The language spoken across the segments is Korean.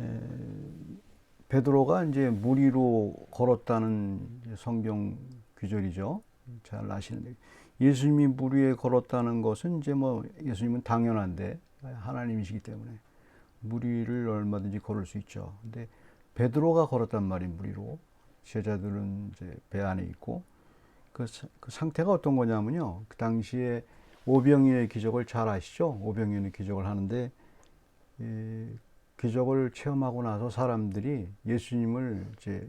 에, 베드로가 이제 물 위로 걸었다는 성경 규절이죠. 잘 아시는데 예수님이 물 위에 걸었다는 것은 이제 뭐 예수님은 당연한데 하나님이시기 때문에 물 위를 얼마든지 걸을 수 있죠. 근데 베드로가 걸었단 말이 물 위로. 제자들은 이제 배 안에 있고 그 상태가 어떤 거냐면요. 그 당시에 오병이어의 기적을 잘 아시죠? 오병이어의 기적을 하는데 이 기적을 체험하고 나서 사람들이 예수님을 이제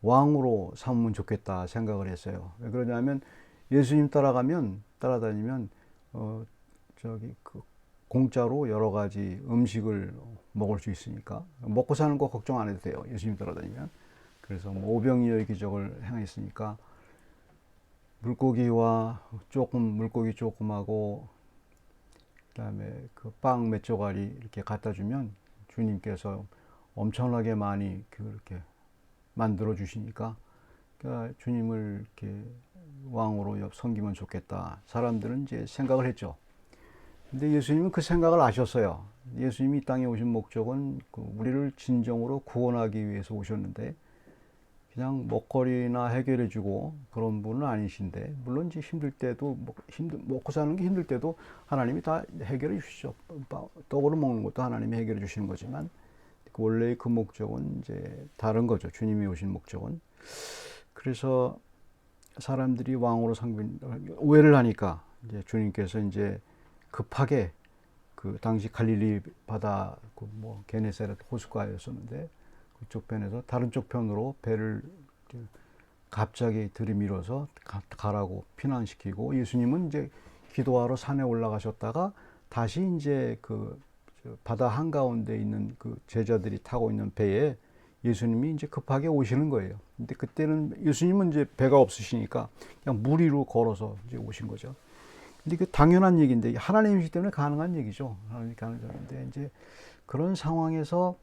왕으로 삼으면 좋겠다 생각을 했어요. 왜 그러냐면 예수님 따라다니면 어 저기 그 공짜로 여러 가지 음식을 먹을 수 있으니까 먹고 사는 거 걱정 안 해도 돼요. 예수님 따라다니면. 그래서 뭐 오병이어의 기적을 행했으니까 물고기 조금하고 그다음에 그 빵 몇 조각이 이렇게 갖다 주면 주님께서 엄청나게 많이 그렇게 만들어 주시니까 그러니까 주님을 이렇게 왕으로 섬기면 좋겠다. 사람들은 이제 생각을 했죠. 근데 예수님은 그 생각을 아셨어요. 예수님이 이 땅에 오신 목적은 우리를 진정으로 구원하기 위해서 오셨는데 그냥 먹거리나 해결해주고 그런 분은 아니신데 물론 이제 힘들 때도 먹고 사는 게 힘들 때도 하나님이 다 해결해 주시죠. 떡으로 먹는 것도 하나님이 해결해 주시는 거지만 원래의 그 목적은 이제 다른 거죠. 주님이 오신 목적은. 그래서 사람들이 왕으로 오해를 하니까 이제 주님께서 이제 급하게 그 당시 갈릴리 바다 그뭐 게네사렛 호숫가였었는데 그쪽 편에서 다른 쪽 편으로 배를 갑자기 들이밀어서 가라고 피난시키고 예수님은 이제 기도하러 산에 올라가셨다가 다시 이제 그 바다 한가운데 있는 그 제자들이 타고 있는 배에 예수님이 이제 급하게 오시는 거예요. 근데 그때는 예수님은 이제 배가 없으시니까 그냥 물 위로 걸어서 이제 오신 거죠. 근데 그 당연한 얘기인데 하나님이시기 때문에 가능한 얘기죠. 하나님이 가능한데 이제 그런 상황에서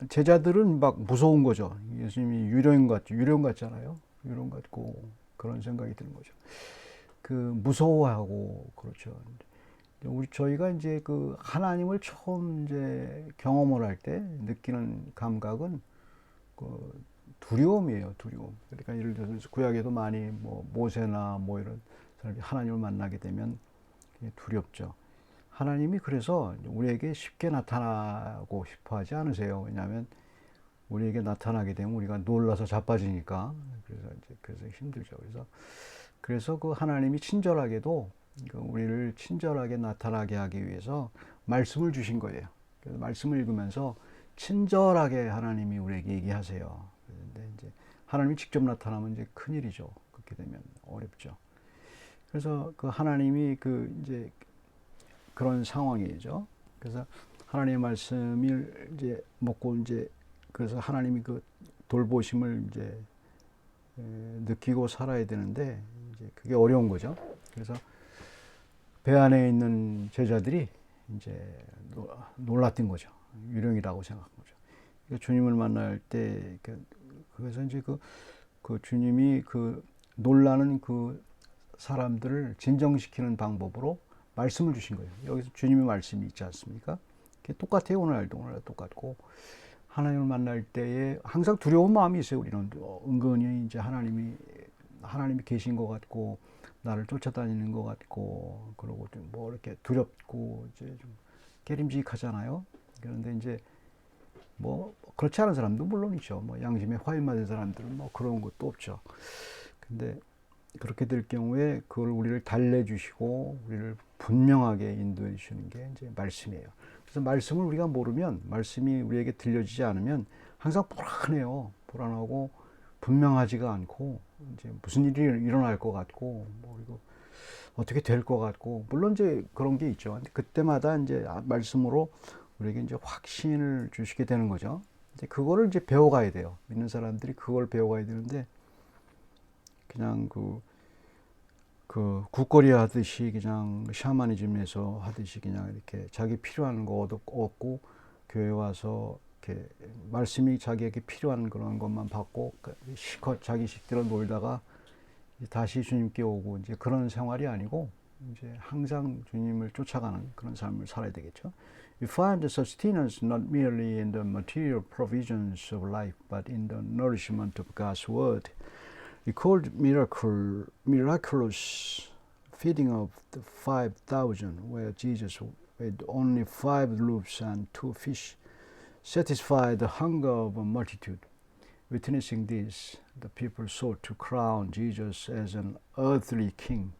제자들은 막 무서운 거죠. 예수님이 유령 같잖아요. 유령 같고 그런 생각이 드는 거죠. 그 무서워하고 그렇죠. 저희가 이제 그 하나님을 처음 이제 경험을 할 때 느끼는 감각은 그 두려움이에요, 두려움. 그러니까 예를 들어서 구약에도 많이 뭐 모세나 뭐 이런 사람이 하나님을 만나게 되면 두렵죠. 하나님이 그래서 우리에게 쉽게 나타나고 싶어 하지 않으세요. 왜냐하면 우리에게 나타나게 되면 우리가 놀라서 자빠지니까. 그래서 힘들죠. 그래서 그 하나님이 친절하게도 우리를 친절하게 나타나게 하기 위해서 말씀을 주신 거예요. 그래서 말씀을 읽으면서 친절하게 하나님이 우리에게 얘기하세요. 그런데 이제 하나님이 직접 나타나면 이제 큰일이죠. 그렇게 되면 어렵죠. 그래서 그 하나님이 그 이제 그런 상황이죠. 그래서 하나님의 말씀을 이제 먹고 이제 그래서 하나님이 그 돌보심을 이제 느끼고 살아야 되는데 이제 그게 어려운 거죠. 그래서 배 안에 있는 제자들이 이제 놀랐던 거죠. 유령이라고 생각한 거죠. 그러니까 주님을 만날 때 그래서 이제 그 주님이 그 놀라는 그 사람들을 진정시키는 방법으로 말씀을 주신 거예요. 여기서 주님의 말씀이 있지 않습니까? 똑같아요. 오늘날도 똑같고 하나님을 만날 때에 항상 두려운 마음이 있어요. 우리는 은근히 이제 하나님이 계신 것 같고 나를 쫓아다니는 것 같고 그러고 뭐 이렇게 두렵고 이제 좀 깨림직하잖아요. 그런데 이제 뭐 그렇지 않은 사람도 물론 있죠. 뭐 양심에 화인 사람들은 뭐 그런 것도 없죠. 근데 그렇게 될 경우에 그걸 우리를 달래주시고 우리를 분명하게 인도해 주시는 게 이제 말씀이에요. 그래서 말씀을 우리가 모르면 말씀이 우리에게 들려지지 않으면 항상 불안해요. 불안하고 분명하지가 않고 이제 무슨 일이 일어날 것 같고 뭐 그리고 어떻게 될 것 같고 물론 이제 그런 게 있죠. 근데 그때마다 이제 말씀으로 우리에게 이제 확신을 주시게 되는 거죠. 이제 그거를 이제 배워가야 돼요. 믿는 사람들이 그걸 배워가야 되는데 그냥 그 국거리 하듯이 그냥 샤머니즘에서 하듯이 그냥 이렇게 자기 필요한 거 얻고 교회 와서 이렇게 말씀이 자기에게 필요한 그런 것만 받고 실컷 자기 식대로 놀다가 다시 주님께 오고 이제 그런 생활이 아니고 이제 항상 주님을 쫓아가는 그런 삶을 살아야 되겠죠. We find the sustenance not merely in the material provisions of life, but in the nourishment of God's word. Recalled miraculous feeding of the 5,000, where Jesus, with only 5 loaves and 2 fish, satisfied the hunger of a multitude. Witnessing this, the people sought to crown Jesus as an earthly king.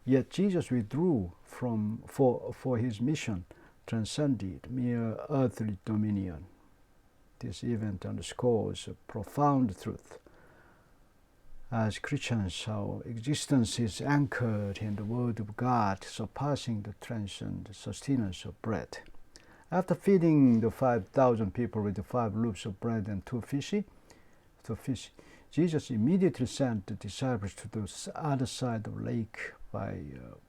Yet Jesus withdrew for his mission, transcended mere earthly dominion. This event underscores a profound truth. As Christians, our existence is anchored in the Word of God, surpassing the transient sustenance of bread. After feeding the 5,000 people with the 5 loaves of bread and 2 fish, Jesus immediately sent the disciples to the other side of the lake by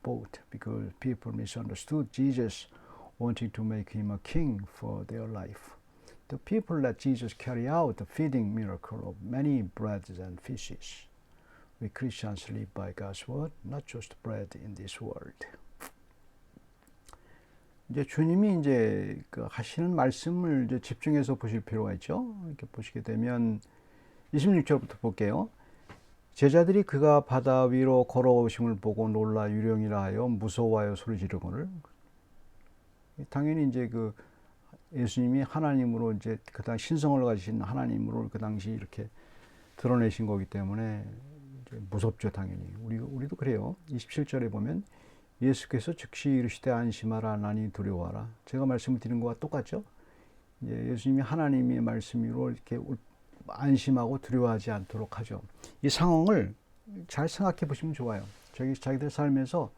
boat, because people misunderstood Jesus, wanting to make him a king for their life. The people let Jesus carry out the feeding miracle of many breads and fishes. We Christians live by God's word, not just bread in this world. 이제 주님이 이제 그 하시는 말씀을 이제 집중해서 보실 필요가 있죠. 이렇게 보시게 되면 26절부터 볼게요. 제자들이 그가 바다 위로 걸어오심을 보고 놀라 유령이라 하여 무서워하여 소리 지르거늘. 당연히 이제 그 예수님이 하나님으로 이제 그 당시 신성을 가지신 하나님으로 그 당시 이렇게 드러내신 거기 때문에 이제 무섭죠, 당연히. 우리도 그래요. 27절에 보면 예수께서 즉시 이르시되 안심하라 나니 두려워하라. 제가 말씀을 드린 것과 똑같죠. 이제 예수님이 하나님의 말씀으로 이렇게 안심하고 두려워하지 않도록 하죠. 이 상황을 잘 생각해 보시면 좋아요. 자기들 삶에서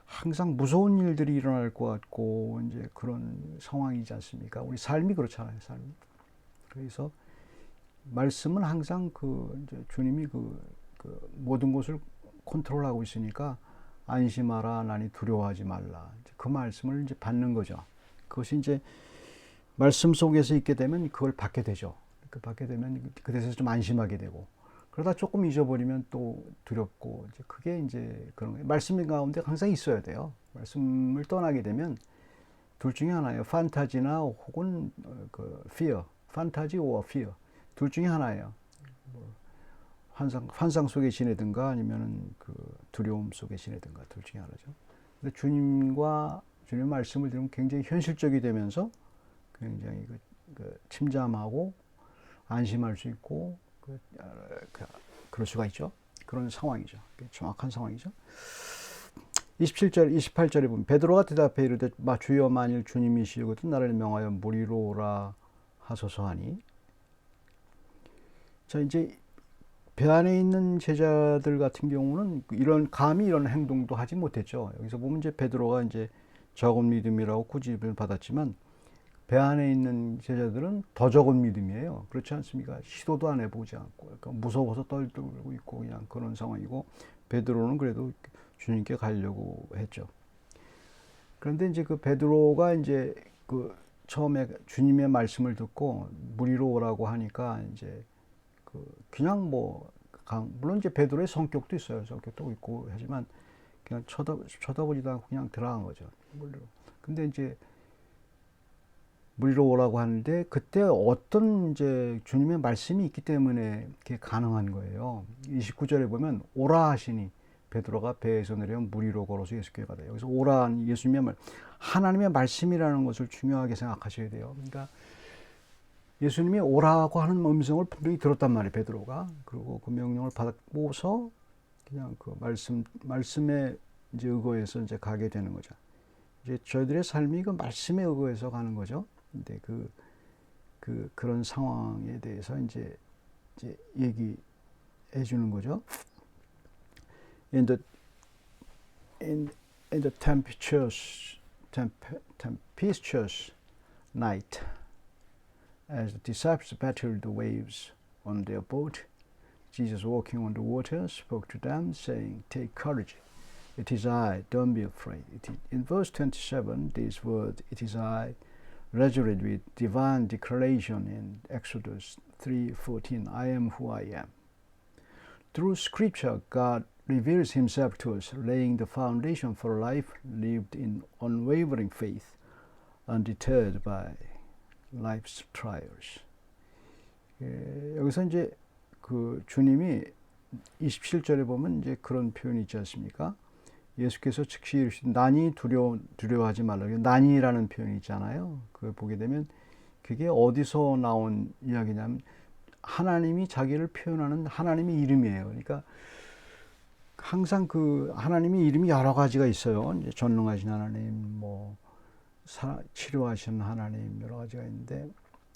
항상 무서운 일들이 일어날 것 같고 이제 그런 상황이지 않습니까? 우리 삶이 그렇잖아요, 삶이. 그래서 말씀은 항상 이제 주님이 그 모든 것을 컨트롤하고 있으니까 안심하라, 나니 두려워하지 말라. 그 말씀을 이제 받는 거죠. 그것이 이제 말씀 속에서 있게 되면 그걸 받게 되죠. 받게 되면 그 데서 좀 안심하게 되고, 그러다 조금 잊어버리면 또 두렵고, 이제 그게 이제 그런 거예요. 말씀 가운데 항상 있어야 돼요. 말씀을 떠나게 되면 둘 중에 하나예요. 판타지나 혹은 그 fear, 판타지 or fear, 둘 중에 하나예요. 환상 속에 지내든가 아니면은 그 두려움 속에 지내든가 둘 중에 하나죠. 근데 주님 말씀을 들으면 굉장히 현실적이 되면서 굉장히 침잠하고 안심할 수 있고 그럴 수가 있죠. 그런 상황이죠. 정확한 상황이죠. 27절, 28절에 보면 베드로가 대답해 이르되 주여 만일 주님이시거든 나를 명하여 무리로 오라 하소서 하니. 자, 이제 배 안에 있는 제자들 같은 경우는 감히 이런 행동도 하지 못했죠. 여기서 보면 이제 베드로가 이제 적은 믿음이라고 꾸짖음을 받았지만 배 안에 있는 제자들은 더 적은 믿음이에요. 그렇지 않습니까? 시도도 안 해보지 않고, 그러니까 무서워서 떨고 있고 그냥 그런 상황이고, 베드로는 그래도 주님께 가려고 했죠. 그런데 이제 그 베드로가 이제 처음에 주님의 말씀을 듣고 무리로 오라고 하니까 이제 그냥 물론 이제 베드로의 성격도 있어요. 성격도 있고 하지만 그냥 쳐다보지도 않고 그냥 들어간 거죠. 근데 이제 무리로 오라고 하는데 그때 어떤 이제 주님의 말씀이 있기 때문에 그게 가능한 거예요. 29절에 보면 오라 하시니 베드로가 배에서 내려 무리로 걸어서 예수께 가다. 여기서 오라 예수님의 말, 하나님의 말씀이라는 것을 중요하게 생각하셔야 돼요. 그러니까 예수님이 오라고 하는 음성을 분명히 들었단 말이에요, 베드로가. 그리고 그 명령을 받고서 그냥 그 말씀에 이제 의거해서 이제 가게 되는 거죠. 이제 저희들의 삶이 그 말씀에 의거해서 가는 거죠. 근데 그런 상황에 대해서 이제 얘기해 주는 거죠. In the tempestuous night, as the disciples battled the waves on their boat, Jesus, walking on the water, spoke to them, saying, "Take courage. It is I. Don't be afraid." In verse 27, these words, "It is I," resonated with divine declaration in Exodus 3:14, "I am who I am." Through Scripture, God reveals Himself to us, laying the foundation for a life lived in unwavering faith. undeterred by life's trials. 여기서 이제 그 주님이 27절에 보면 이제 그런 표현이 있지 않습니까? 예수께서 즉시 이르시되 난이 두려워하지 말라. 난이라는 표현이 있잖아요. 그걸 보게 되면 그게 어디서 나온 이야기냐면 하나님이 자기를 표현하는 하나님의 이름이에요. 그러니까 항상 그 하나님의 이름이 여러 가지가 있어요. 이제 전능하신 하나님, 뭐 치료하시는 하나님 여러 가지가 있는데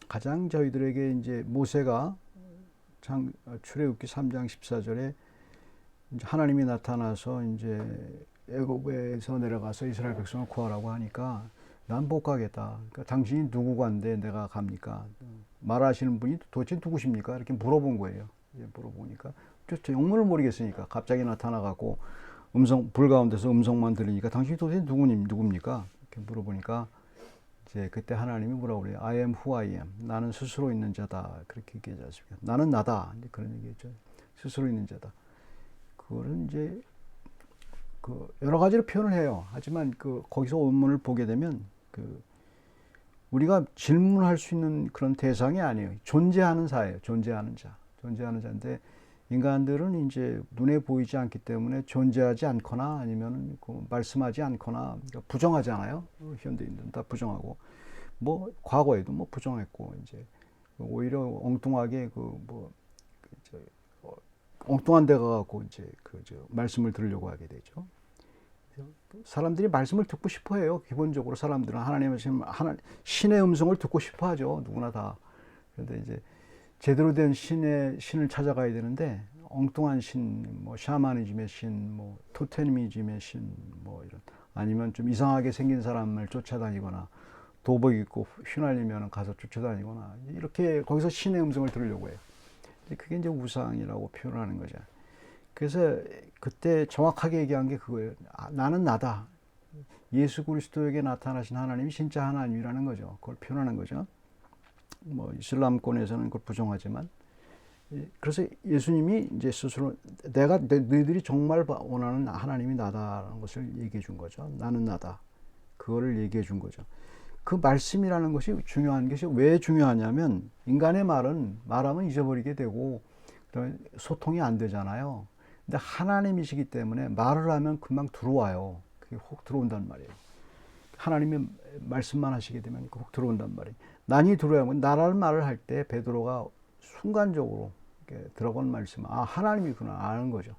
가장 저희들에게 이제 모세가 출애굽기 3장 14절에 이제 하나님이 나타나서 이제 애굽에서 내려가서 이스라엘 백성을 구하라고 하니까 난 못 가겠다. 그러니까 당신이 누구간데 내가 갑니까? 말하시는 분이 도대체 누구십니까? 이렇게 물어본 거예요. 물어보니까 저 영문을 모르겠으니까 갑자기 나타나갖고 불 가운데서 음성만 들으니까 당신이 도대체 누굽니까? 이렇게 물어보니까 이제 그때 하나님이 뭐라고 그래요? I am who I am. 나는 스스로 있는 자다. 그렇게 얘기하지 않습니까? 나는 나다. 이제 그런 얘기죠. 스스로 있는 자다. 그거는 이제 그 여러 가지로 표현을 해요. 하지만 그 거기서 원문을 보게 되면 그 우리가 질문할 수 있는 그런 대상이 아니에요. 존재하는 사예요. 존재하는 자. 존재하는 자인데 인간들은 이제 눈에 보이지 않기 때문에 존재하지 않거나 아니면 그 말씀하지 않거나 그러니까 부정하잖아요. 현대인들은 다 부정하고 뭐 과거에도 뭐 부정했고 이제 오히려 엉뚱하게 엉뚱한 데 가갖고 이제 말씀을 들으려고 하게 되죠. 사람들이 말씀을 듣고 싶어 해요. 기본적으로 사람들은 신의 음성을 듣고 싶어 하죠. 누구나 다. 그런데 이제 제대로 된 신을 찾아가야 되는데 엉뚱한 신, 뭐 샤머니즘의 신, 뭐 토테미즘의 신, 뭐 이런 아니면 좀 이상하게 생긴 사람을 쫓아다니거나 도복 입고 휘날리면 가서 쫓아다니거나 이렇게 거기서 신의 음성을 들으려고 해요. 그게 이제 우상이라고 표현하는 거죠. 그래서 그때 정확하게 얘기한 게 그거예요. 나는 나다. 예수 그리스도에게 나타나신 하나님이 진짜 하나님이라는 거죠. 그걸 표현하는 거죠. 뭐 이슬람권에서는 그걸 부정하지만 그래서 예수님이 이제 스스로 너희들이 정말 원하는 하나님이 나다라는 것을 얘기해 준 거죠. 나는 나다. 그거를 얘기해 준 거죠. 그 말씀이라는 것이 중요한 것이 왜 중요하냐면 인간의 말하면 잊어버리게 되고 소통이 안 되잖아요. 근데 하나님이시기 때문에 말을 하면 금방 들어와요. 그게 혹 들어온단 말이에요. 하나님이 말씀만 하시게 되면 혹 들어온단 말이에요. 난이 들어오면 나라는 말을 할 때 베드로가 순간적으로 들어간 말씀, 하나님이구나 아는 거죠.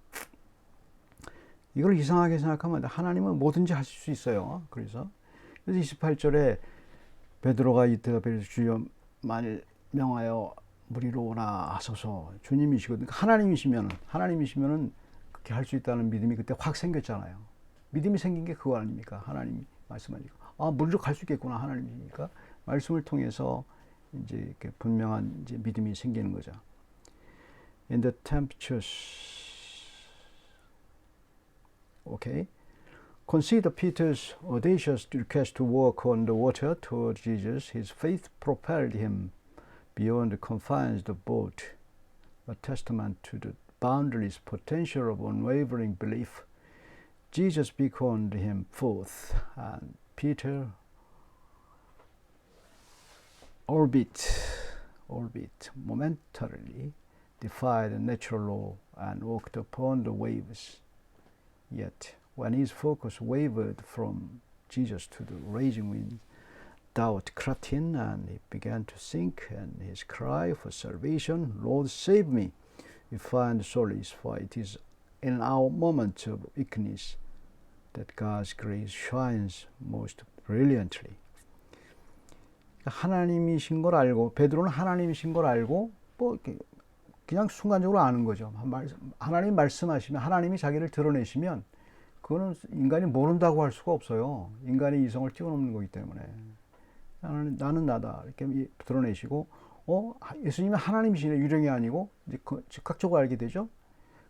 이걸 이상하게 생각하면 하나님은 뭐든지 하실 수 있어요. 그래서 28절에 베드로가 이때가 주여 만일 명하여 무리로 오나 하소서. 주님이시거든요. 하나님이시면은 그렇게 할 수 있다는 믿음이 그때 확 생겼잖아요. 믿음이 생긴 게 그거 아닙니까? 하나님이 말씀하니까 무리로 갈 수 있겠구나. 하나님이니까 말씀을 통해서 이제 이렇게 분명한 이제 믿음이 생기는 거죠. In the tempestuous, okay. Consider Peter's audacious request to walk on the water toward Jesus. His faith propelled him beyond the confines of the boat, a testament to the boundless potential of unwavering belief. Jesus beckoned him forth, and Peter, albeit momentarily, defied the natural law and walked upon the waves. Yet, when his focus wavered from Jesus to the raging wind, doubt crept in and he began to sink, and his cry for salvation, Lord save me, we find solace, for it is in our moments of weakness that God's grace shines most brilliantly. 하나님이신 걸 알고, 베드로는 하나님이신 걸 알고 뭐 그냥 순간적으로 아는 거죠. 하나님이 말씀하시면, 하나님이 자기를 드러내시면 그거는 인간이 모른다고 할 수가 없어요. 인간의 이성을 뛰어넘는 거기 때문에. 나는 나다 이렇게 드러내시고 예수님이 하나님이시네. 유령이 아니고 이제 즉각적으로 알게 되죠.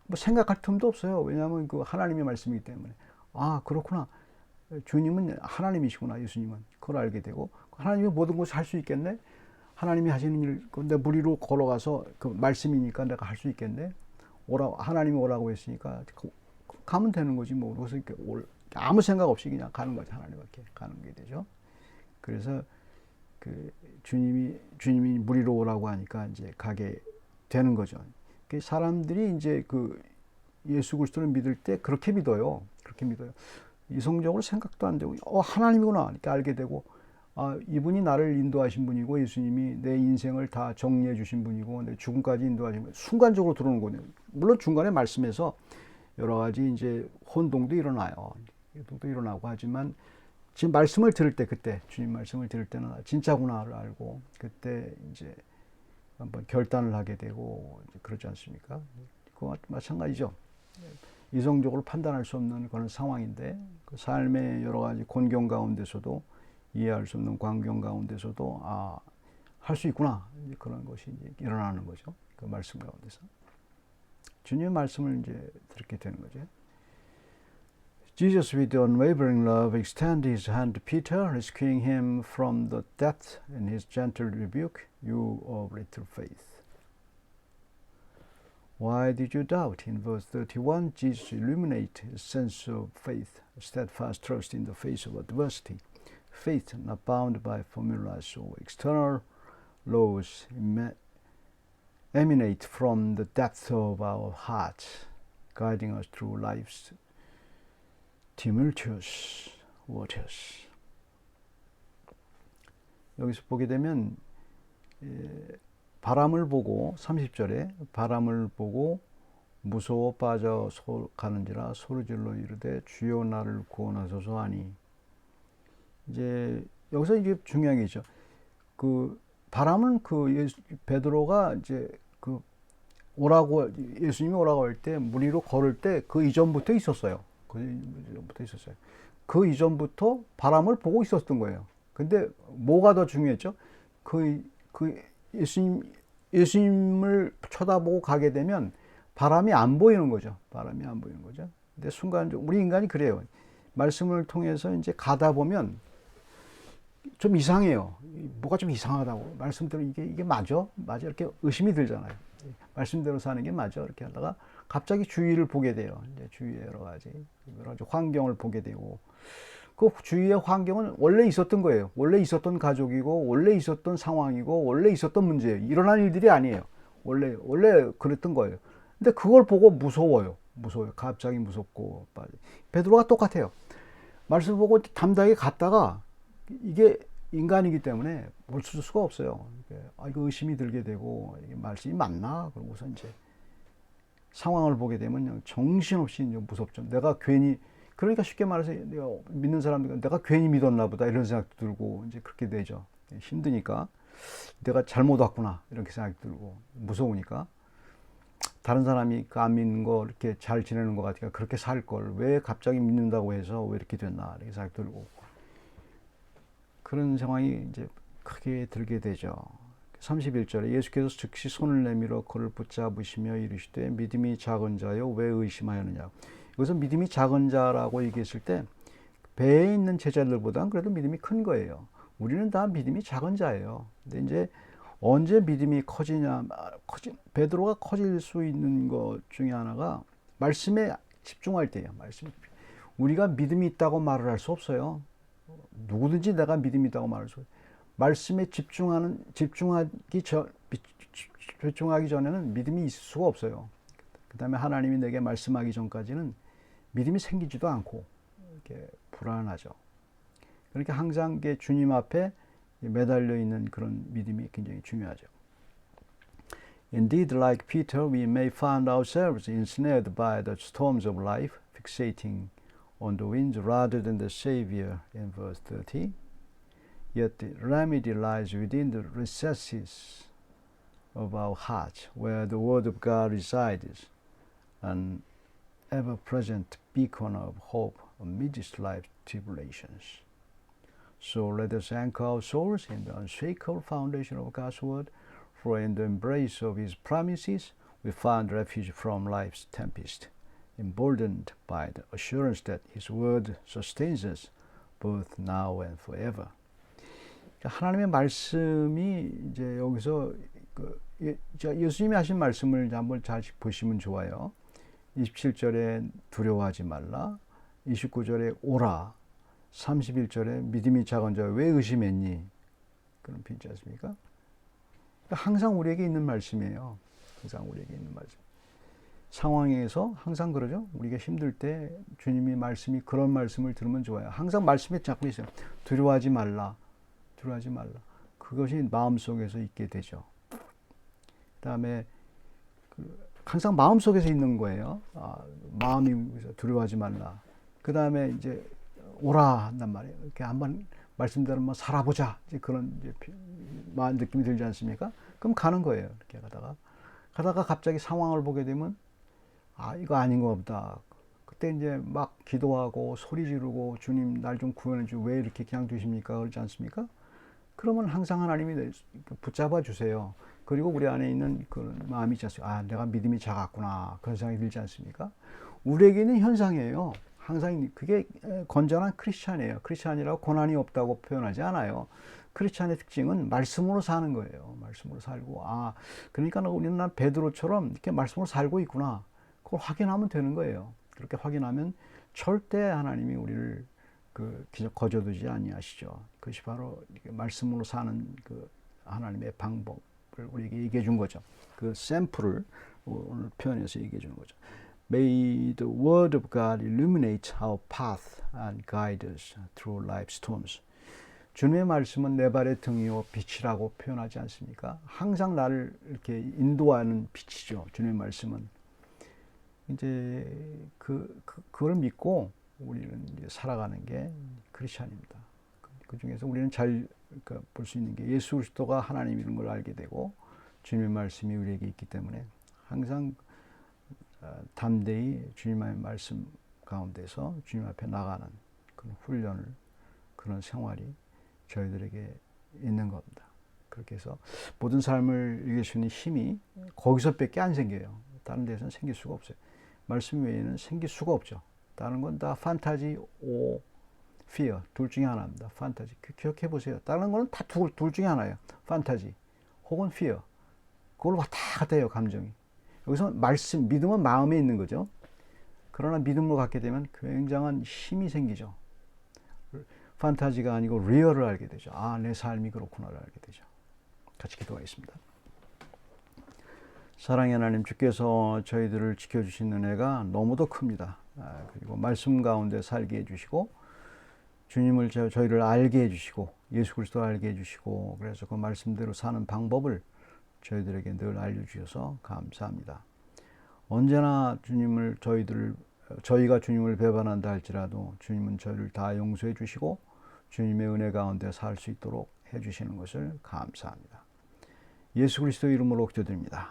뭐 생각할 틈도 없어요. 왜냐하면 그 하나님의 말씀이기 때문에. 그렇구나. 주님은 하나님이시구나. 예수님은 그걸 알게 되고 하나님이 모든 것을 할 수 있겠네. 하나님이 하시는 일, 내 무리로 걸어가서 그 말씀이니까 내가 할 수 있겠네. 하나님이 오라고 했으니까 가면 되는 거지 뭐. 그래서 이렇게 아무 생각 없이 그냥 가는 거죠. 하나님 밖에 가는 게 되죠. 그래서 그 주님이 무리로 오라고 하니까 이제 가게 되는 거죠. 그 사람들이 이제 그 예수 그리스도를 믿을 때 그렇게 믿어요. 그렇게 믿어요. 이성적으로 생각도 안 되고, 하나님이구나 이렇게 알게 되고, 이분이 나를 인도하신 분이고, 예수님이 내 인생을 다 정리해 주신 분이고, 내 죽음까지 인도하신 분, 순간적으로 들어오는 거네요. 물론 중간에 말씀에서 여러 가지 이제 혼동도 일어나요. 혼동도 일어나고 하지만, 지금 말씀을 들을 때, 그때 주님 말씀을 들을 때는 진짜구나를 알고, 그때 이제 한번 결단을 하게 되고, 그러지 않습니까? 그거 마찬가지죠. 이성적으로 판단할 수 없는 그런 상황인데, 그 삶의 여러 가지 곤경 가운데서도, 이해할 수 없는 광경 가운데서도 할 수 있구나, 이제 그런 것이 이제 일어나는 거죠. 그 말씀 가운데서 주님의 말씀을 이제 듣게 되는 거죠. Jesus, with unwavering love, extended his hand to Peter, rescuing him from the death in his gentle rebuke. You of little faith. Why did you doubt? In verse 31, Jesus illuminates his sense of faith, steadfast trust in the face of adversity. Faith not bound by formulas or external laws emanate from the depth of our hearts, guiding us through life's tumultuous waters. 여기서 보게 되면 바람을 보고 30절에 바람을 보고 무서워 빠져 가는지라 소리질러 이르되 주여 나를 구원하소서 하니, 이제 여기서 이게 중요한 게 있죠. 그 바람은 그 베드로가 이제 그 오라고, 예수님이 오라고 할 때 물 위로 걸을 때 그 이전부터 있었어요. 그 이전부터 바람을 보고 있었던 거예요. 근데 뭐가 더 중요했죠? 그 예수님을 쳐다보고 가게 되면 바람이 안 보이는 거죠. 근데 순간적으로 우리 인간이 그래요. 말씀을 통해서 이제 가다 보면 좀 이상해요. 뭐가 좀 이상하다고. 말씀대로 이게 맞아? 이렇게 의심이 들잖아요. 말씀대로 사는 게 맞아? 이렇게 하다가 갑자기 주위를 보게 돼요. 이제 주위의 여러 가지 환경을 보게 되고, 그 주위의 환경은 원래 있었던 거예요. 원래 있었던 가족이고, 원래 있었던 상황이고, 원래 있었던 문제예요. 일어난 일들이 아니에요. 원래 그랬던 거예요. 근데 그걸 보고 무서워요. 갑자기 무섭고. 베드로가 똑같아요. 말씀 보고 담대하게 갔다가 이게 인간이기 때문에 멈출 수가 없어요. 이거 의심이 들게 되고, 이게 말씀이 맞나? 그러고서 이제 상황을 보게 되면 정신없이 이제 무섭죠. 내가 괜히, 그러니까 쉽게 말해서 내가 믿는 사람들, 내가 괜히 믿었나 보다 이런 생각도 들고, 이제 그렇게 되죠. 힘드니까 내가 잘못 왔구나 이렇게 생각이 들고, 무서우니까 다른 사람이 그 안 믿는 거 이렇게 잘 지내는 것 같으니까 그렇게 살 걸 왜 갑자기 믿는다고 해서 왜 이렇게 됐나 이렇게 생각이 들고, 그런 상황이 이제 크게 들게 되죠. 31절에 예수께서 즉시 손을 내밀어 그를 붙잡으시며 이르시되 믿음이 작은 자여 왜 의심하였느냐. 여기서 믿음이 작은 자라고 얘기했을 때 배에 있는 제자들보다는 그래도 믿음이 큰 거예요. 우리는 다 믿음이 작은 자예요. 근데 이제 언제 믿음이 커지냐, 베드로가 커질 수 있는 것 중에 하나가 말씀에 집중할 때예요. 우리가 믿음이 있다고 말을 할 수 없어요. 누구든지 내가 믿음이 있다고 말할 수 없어요. 말씀에 집중하기 전에는 믿음이 있을 수가 없어요. 그 다음에 하나님이 내게 말씀하기 전까지는 믿음이 생기지도 않고 이렇게 불안하죠. 그러니까 항상 주님 앞에 매달려 있는 그런 믿음이 굉장히 중요하죠. Indeed, like Peter, we may find ourselves ensnared by the storms of life, fixating on the winds rather than the Savior in verse 30. Yet the remedy lies within the recesses of our hearts, where the Word of God resides, an ever-present beacon of hope amidst life's tribulations. So let us anchor our souls in the unshakable foundation of God's Word, for in the embrace of His promises we find refuge from life's tempest, emboldened by the assurance that His Word sustains us both now and forever. 하나님의 말씀이 이제 여기서 예수님이 하신 말씀을 한번 잘 보시면 좋아요. 27절에 두려워하지 말라, 29절에 오라, 31절에 믿음이 작은 자여 왜 의심했니? 그런 표현 있지 않습니까? 항상 우리에게 있는 말씀이에요. 항상 우리에게 있는 말씀. 상황에서 항상 그러죠. 우리가 힘들 때 주님이 말씀이 그런 말씀을 들으면 좋아요. 항상 말씀에 잡고 있어요. 두려워하지 말라. 두려워하지 말라. 그것이 마음속에서 있게 되죠. 그다음에 항상 마음속에서 있는 거예요. 마음이 두려워하지 말라. 그다음에 이제 오라 한단 말이에요. 이렇게 한번 말씀대로 한번 살아보자. 이제 그런 이제 느낌이 들지 않습니까? 그럼 가는 거예요. 이렇게 가다가 갑자기 상황을 보게 되면 이거 아닌 것 같다. 그때 이제 막 기도하고 소리 지르고 주님 날 좀 구원해 주 왜 이렇게 그냥 두십니까? 그러지 않습니까? 그러면 항상 하나님이 붙잡아 주세요. 그리고 우리 안에 있는 그런 마음이 있지 않습니까? 내가 믿음이 작았구나. 그런 생각이 들지 않습니까? 우리에게는 현상이에요. 항상 그게 건전한 크리스찬이에요. 크리스찬이라고 고난이 없다고 표현하지 않아요. 크리스찬의 특징은 말씀으로 사는 거예요. 말씀으로 살고 그러니까 우리는 베드로처럼 이렇게 말씀으로 살고 있구나. 그걸 확인하면 되는 거예요. 그렇게 확인하면 절대 하나님이 우리를 거저두지 아니하시죠. 그것이 바로 말씀으로 사는 그 하나님의 방법을 우리에게 얘기해 준 거죠. 그 샘플을 오늘 표현해서 얘기해 주는 거죠. May the word of God illuminate our path and guide us through life's storms. 주님의 말씀은 내 발의 등이요 빛이라고 표현하지 않습니까? 항상 나를 이렇게 인도하는 빛이죠. 주님의 말씀은. 이제 그걸 믿고 우리는 이제 살아가는 게 크리스찬입니다. 그 중에서 우리는 잘 볼 수 있는 게 예수 그리스도가 하나님인 걸 알게 되고 주님의 말씀이 우리에게 있기 때문에 항상 담대히 주님의 말씀 가운데서 주님 앞에 나가는 그런 훈련을, 그런 생활이 저희들에게 있는 겁니다. 그렇게 해서 모든 삶을 이길 수 있는 힘이 거기서밖에 안 생겨요. 다른 데서는 생길 수가 없어요. 말씀 외에는 생길 수가 없죠. 다른 건 다 판타지, fear 둘 중에 하나입니다. 판타지 기억해 보세요. 다른 거는 다 둘 중에 하나예요. 판타지 혹은 fear. 그걸 왔다 갔다 해요. 감정이. 여기서 믿음은 마음에 있는 거죠. 그러나 믿음으로 갖게 되면 굉장한 힘이 생기죠. 판타지가 아니고 리얼을 알게 되죠. 내 삶이 그렇구나를 알게 되죠. 같이 기도하겠습니다. 사랑의 하나님, 주께서 저희들을 지켜주신 은혜가 너무도 큽니다. 그리고 말씀 가운데 살게 해주시고 주님을 저희를 알게 해주시고 예수 그리스도를 알게 해주시고 그래서 그 말씀대로 사는 방법을 저희들에게 늘 알려주셔서 감사합니다. 언제나 저희가 주님을 배반한다 할지라도 주님은 저희를 다 용서해 주시고 주님의 은혜 가운데 살 수 있도록 해주시는 것을 감사합니다. 예수 그리스도 이름으로 기도드립니다.